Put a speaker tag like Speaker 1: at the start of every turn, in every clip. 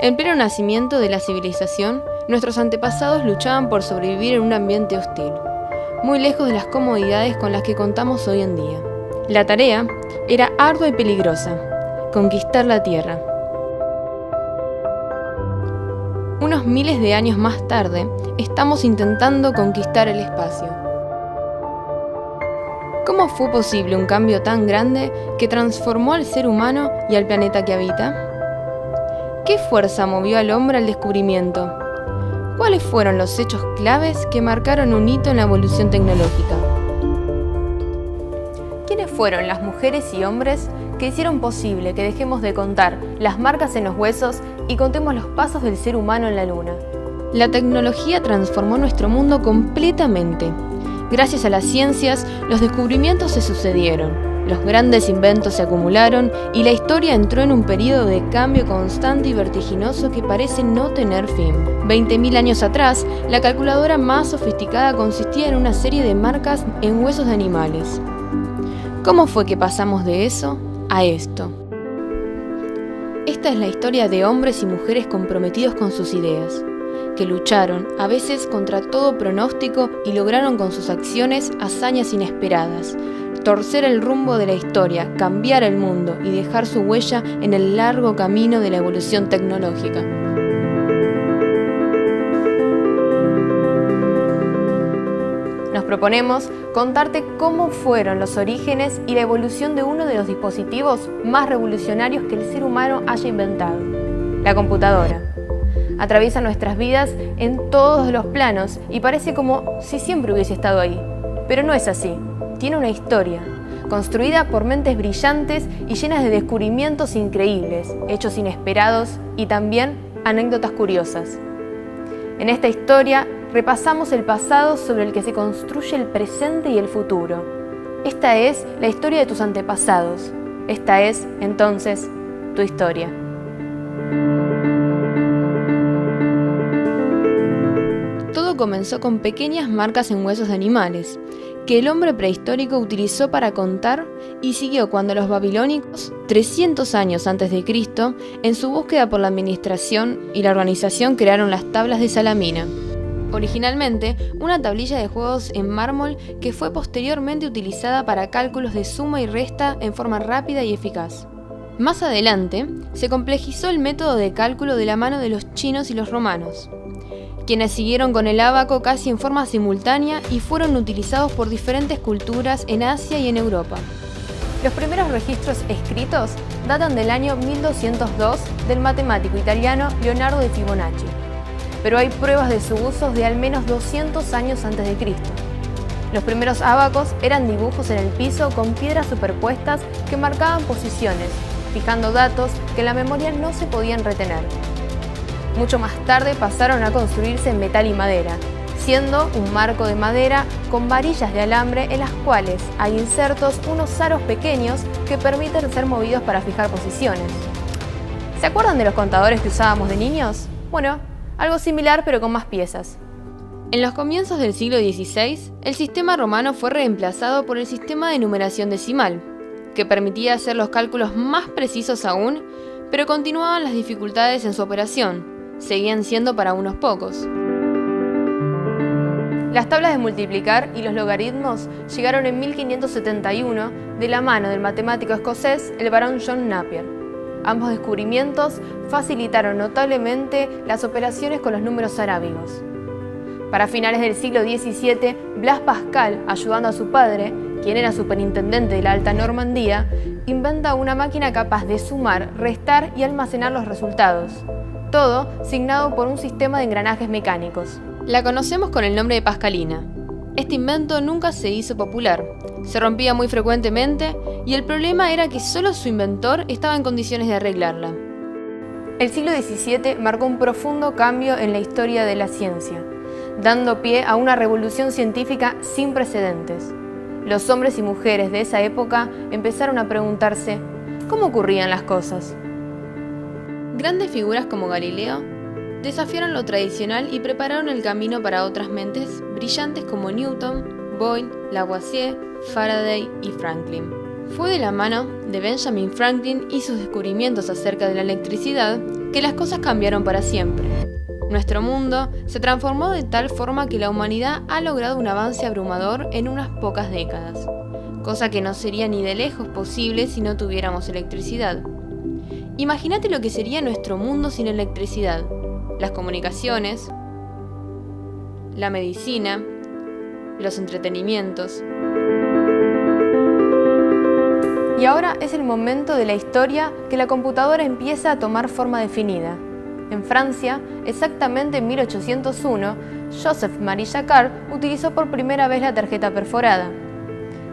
Speaker 1: En pleno nacimiento de la civilización, nuestros antepasados luchaban por sobrevivir en un ambiente hostil, muy lejos de las comodidades con las que contamos hoy en día. La tarea era ardua y peligrosa: conquistar la Tierra. Unos miles de años más tarde, estamos intentando conquistar el espacio. ¿Cómo fue posible un cambio tan grande que transformó al ser humano y al planeta que habita? ¿Qué fuerza movió al hombre al descubrimiento? ¿Cuáles fueron los hechos claves que marcaron un hito en la evolución tecnológica? ¿Quiénes fueron las mujeres y hombres que hicieron posible que dejemos de contar las marcas en los huesos y contemos los pasos del ser humano en la Luna? La tecnología transformó nuestro mundo completamente. Gracias a las ciencias, los descubrimientos se sucedieron. Los grandes inventos se acumularon y la historia entró en un periodo de cambio constante y vertiginoso que parece no tener fin. 20.000 años atrás, la calculadora más sofisticada consistía en una serie de marcas en huesos de animales. ¿Cómo fue que pasamos de eso a esto? Esta es la historia de hombres y mujeres comprometidos con sus ideas, que lucharon, a veces contra todo pronóstico, y lograron con sus acciones hazañas inesperadas, torcer el rumbo de la historia, cambiar el mundo y dejar su huella en el largo camino de la evolución tecnológica. Nos proponemos contarte cómo fueron los orígenes y la evolución de uno de los dispositivos más revolucionarios que el ser humano haya inventado: la computadora. Atraviesa nuestras vidas en todos los planos y parece como si siempre hubiese estado ahí. Pero no es así. Tiene una historia, construida por mentes brillantes y llenas de descubrimientos increíbles, hechos inesperados y también anécdotas curiosas. En esta historia repasamos el pasado sobre el que se construye el presente y el futuro. Esta es la historia de tus antepasados. Esta es, entonces, tu historia. Todo comenzó con pequeñas marcas en huesos de animales, que el hombre prehistórico utilizó para contar, y siguió cuando los babilónicos, 300 años antes de Cristo, en su búsqueda por la administración y la organización, crearon las tablas de Salamina. Originalmente, una tablilla de juegos en mármol que fue posteriormente utilizada para cálculos de suma y resta en forma rápida y eficaz. Más adelante, se complejizó el método de cálculo de la mano de los chinos y los romanos, quienes siguieron con el ábaco casi en forma simultánea y fueron utilizados por diferentes culturas en Asia y en Europa. Los primeros registros escritos datan del año 1202 del matemático italiano Leonardo de Fibonacci, pero hay pruebas de su uso de al menos 200 años antes de Cristo. Los primeros ábacos eran dibujos en el piso con piedras superpuestas que marcaban posiciones, fijando datos que en la memoria no se podían retener. Mucho más tarde pasaron a construirse en metal y madera, siendo un marco de madera con varillas de alambre en las cuales hay insertos unos aros pequeños que permiten ser movidos para fijar posiciones. ¿Se acuerdan de los contadores que usábamos de niños? Bueno, algo similar pero con más piezas. En los comienzos del siglo XVI, el sistema romano fue reemplazado por el sistema de numeración decimal, que permitía hacer los cálculos más precisos aún, pero continuaban las dificultades en su operación. Seguían siendo para unos pocos. Las tablas de multiplicar y los logaritmos llegaron en 1571 de la mano del matemático escocés, el barón John Napier. Ambos descubrimientos facilitaron notablemente las operaciones con los números arábigos. Para finales del siglo XVII, Blaise Pascal, ayudando a su padre, quien era superintendente de la Alta Normandía, inventa una máquina capaz de sumar, restar y almacenar los resultados. Todo signado por un sistema de engranajes mecánicos. La conocemos con el nombre de Pascalina. Este invento nunca se hizo popular, se rompía muy frecuentemente y el problema era que solo su inventor estaba en condiciones de arreglarla. El siglo XVII marcó un profundo cambio en la historia de la ciencia, dando pie a una revolución científica sin precedentes. Los hombres y mujeres de esa época empezaron a preguntarse ¿cómo ocurrían las cosas? Grandes figuras como Galileo desafiaron lo tradicional y prepararon el camino para otras mentes brillantes como Newton, Boyle, Lavoisier, Faraday y Franklin. Fue de la mano de Benjamin Franklin y sus descubrimientos acerca de la electricidad que las cosas cambiaron para siempre. Nuestro mundo se transformó de tal forma que la humanidad ha logrado un avance abrumador en unas pocas décadas, cosa que no sería ni de lejos posible si no tuviéramos electricidad. Imagínate lo que sería nuestro mundo sin electricidad. Las comunicaciones, la medicina, los entretenimientos. Y ahora es el momento de la historia que la computadora empieza a tomar forma definida. En Francia, exactamente en 1801, Joseph-Marie Jacquard utilizó por primera vez la tarjeta perforada.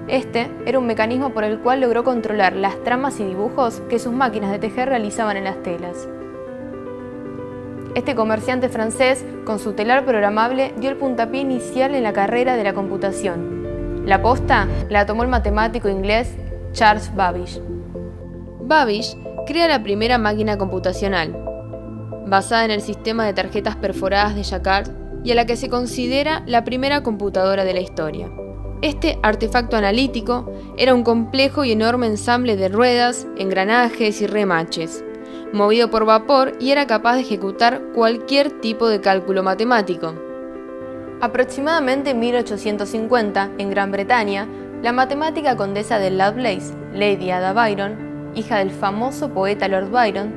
Speaker 1: Este era un mecanismo por el cual logró controlar las tramas y dibujos que sus máquinas de tejer realizaban en las telas. Este comerciante francés, con su telar programable, dio el puntapié inicial en la carrera de la computación. La posta la tomó el matemático inglés Charles Babbage. Babbage crea la primera máquina computacional, basada en el sistema de tarjetas perforadas de Jacquard y a la que se considera la primera computadora de la historia. Este artefacto analítico era un complejo y enorme ensamble de ruedas, engranajes y remaches, movido por vapor, y era capaz de ejecutar cualquier tipo de cálculo matemático. Aproximadamente en 1850, en Gran Bretaña, la matemática condesa de Lovelace, Lady Ada Byron, hija del famoso poeta Lord Byron,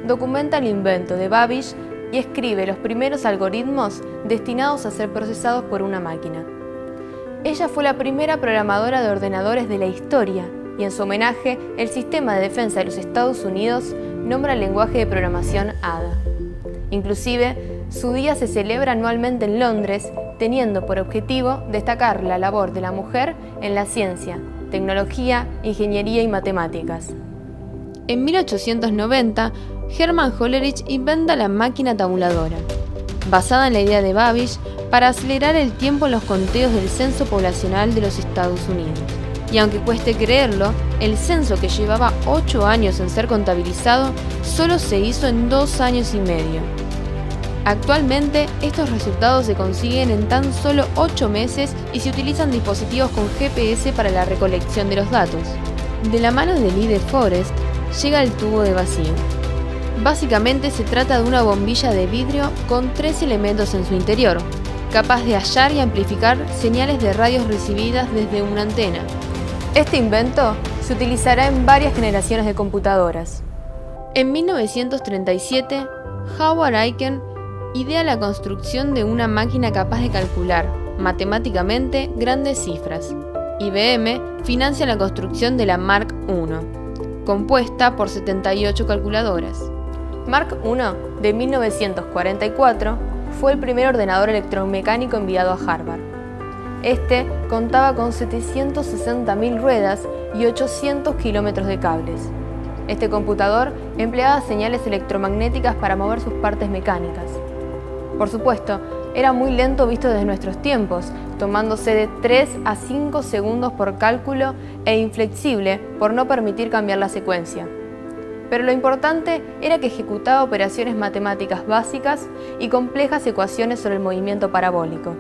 Speaker 1: documenta el invento de Babbage y escribe los primeros algoritmos destinados a ser procesados por una máquina. Ella fue la primera programadora de ordenadores de la historia, y en su homenaje, el Sistema de Defensa de los Estados Unidos nombra el lenguaje de programación Ada. Inclusive, su día se celebra anualmente en Londres, teniendo por objetivo destacar la labor de la mujer en la ciencia, tecnología, ingeniería y matemáticas. En 1890, Hermann Hollerith inventa la máquina tabuladora, basada en la idea de Babbage para acelerar el tiempo en los conteos del censo poblacional de los Estados Unidos. Y aunque cueste creerlo, el censo, que llevaba 8 años en ser contabilizado, solo se hizo en 2 años y medio. Actualmente, estos resultados se consiguen en tan solo 8 meses y se utilizan dispositivos con GPS para la recolección de los datos. De la mano de Lee de Forest llega el tubo de vacío. Básicamente se trata de una bombilla de vidrio con 3 elementos en su interior, capaz de hallar y amplificar señales de radios recibidas desde una antena. Este invento se utilizará en varias generaciones de computadoras. En 1937, Howard Aiken idea la construcción de una máquina capaz de calcular, matemáticamente, grandes cifras. IBM financia la construcción de la Mark I, compuesta por 78 calculadoras. Mark I, de 1944, fue el primer ordenador electromecánico enviado a Harvard. Este contaba con 760.000 ruedas y 800 kilómetros de cables. Este computador empleaba señales electromagnéticas para mover sus partes mecánicas. Por supuesto, era muy lento visto desde nuestros tiempos, tomándose de 3 a 5 segundos por cálculo e inflexible por no permitir cambiar la secuencia. Pero lo importante era que ejecutaba operaciones matemáticas básicas y complejas ecuaciones sobre el movimiento parabólico.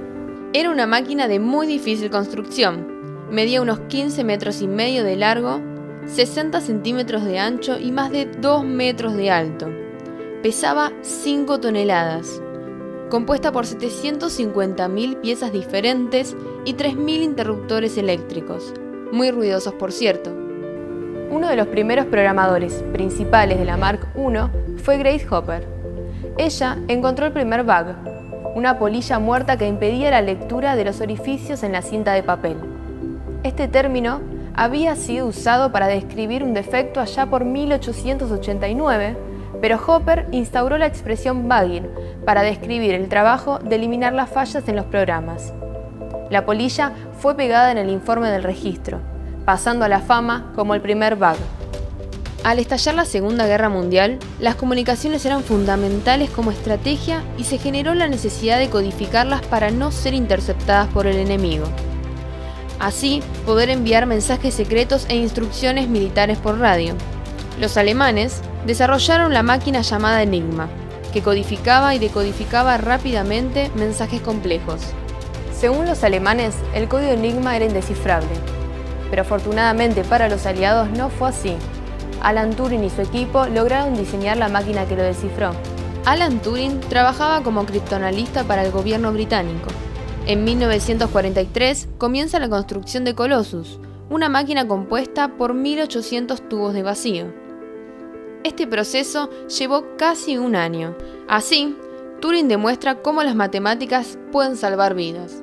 Speaker 1: Era una máquina de muy difícil construcción. Medía unos 15 metros y medio de largo, 60 centímetros de ancho y más de 2 metros de alto. Pesaba 5 toneladas. Compuesta por 750.000 piezas diferentes y 3.000 interruptores eléctricos, muy ruidosos por cierto. Uno de los primeros programadores principales de la Mark I fue Grace Hopper. Ella encontró el primer bug, una polilla muerta que impedía la lectura de los orificios en la cinta de papel. Este término había sido usado para describir un defecto allá por 1889, pero Hopper instauró la expresión bugging para describir el trabajo de eliminar las fallas en los programas. La polilla fue pegada en el informe del registro, pasando a la fama como el primer bug. Al estallar la Segunda Guerra Mundial, las comunicaciones eran fundamentales como estrategia y se generó la necesidad de codificarlas para no ser interceptadas por el enemigo. Así, poder enviar mensajes secretos e instrucciones militares por radio. Los alemanes desarrollaron la máquina llamada Enigma, que codificaba y decodificaba rápidamente mensajes complejos. Según los alemanes, el código Enigma era indescifrable, pero afortunadamente para los aliados no fue así. Alan Turing y su equipo lograron diseñar la máquina que lo descifró. Alan Turing trabajaba como criptoanalista para el gobierno británico. En 1943 comienza la construcción de Colossus, una máquina compuesta por 1800 tubos de vacío. Este proceso llevó casi un año. Así, Turing demuestra cómo las matemáticas pueden salvar vidas.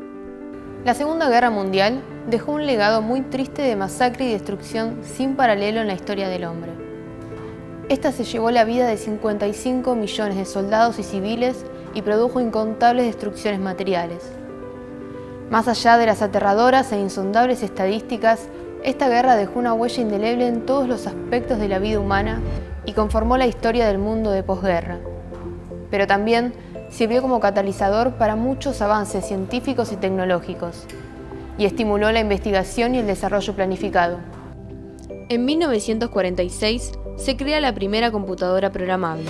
Speaker 1: La Segunda Guerra Mundial dejó un legado muy triste de masacre y destrucción sin paralelo en la historia del hombre. Esta se llevó la vida de 55 millones de soldados y civiles y produjo incontables destrucciones materiales. Más allá de las aterradoras e insondables estadísticas, esta guerra dejó una huella indeleble en todos los aspectos de la vida humana y conformó la historia del mundo de posguerra. Pero también sirvió como catalizador para muchos avances científicos y tecnológicos, y estimuló la investigación y el desarrollo planificado. En 1946 se crea la primera computadora programable,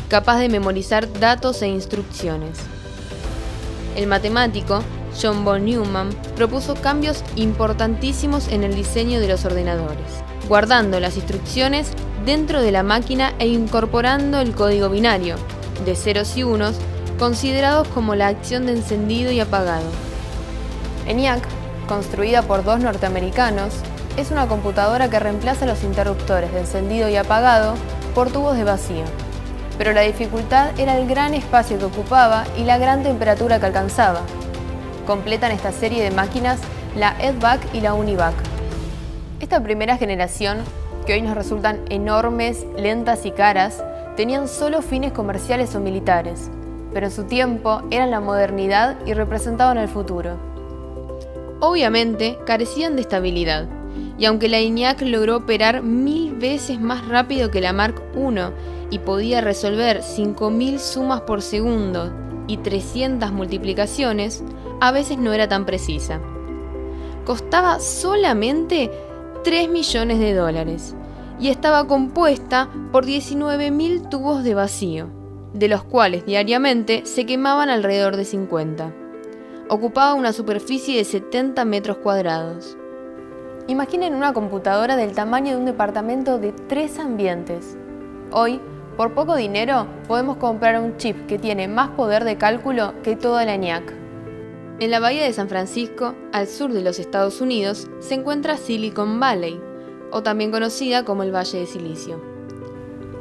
Speaker 1: capaz de memorizar datos e instrucciones. El matemático John von Neumann propuso cambios importantísimos en el diseño de los ordenadores, guardando las instrucciones dentro de la máquina e incorporando el código binario, de ceros y unos, considerados como la acción de encendido y apagado. ENIAC, construida por dos norteamericanos, es una computadora que reemplaza los interruptores de encendido y apagado por tubos de vacío. Pero la dificultad era el gran espacio que ocupaba y la gran temperatura que alcanzaba. Completan esta serie de máquinas la EDVAC y la UNIVAC. Esta primera generación, que hoy nos resultan enormes, lentas y caras, tenían solo fines comerciales o militares, pero en su tiempo eran la modernidad y representaban el futuro. Obviamente carecían de estabilidad, y aunque la ENIAC logró operar 1000 veces más rápido que la Mark I y podía resolver 5000 sumas por segundo y 300 multiplicaciones, a veces no era tan precisa. Costaba solamente $3 millones y estaba compuesta por 19.000 tubos de vacío, de los cuales diariamente se quemaban alrededor de 50. Ocupaba una superficie de 70 metros cuadrados. Imaginen una computadora del tamaño de un departamento de 3 ambientes. Hoy, por poco dinero, podemos comprar un chip que tiene más poder de cálculo que toda la ENIAC. En la bahía de San Francisco, al sur de los Estados Unidos, se encuentra Silicon Valley, o también conocida como el Valle de Silicio.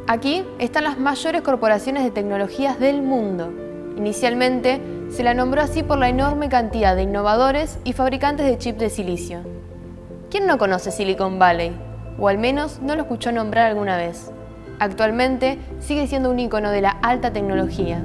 Speaker 1: Aquí están las mayores corporaciones de tecnologías del mundo. Inicialmente, se la nombró así por la enorme cantidad de innovadores y fabricantes de chips de silicio. ¿Quién no conoce Silicon Valley? O al menos no lo escuchó nombrar alguna vez. Actualmente sigue siendo un ícono de la alta tecnología.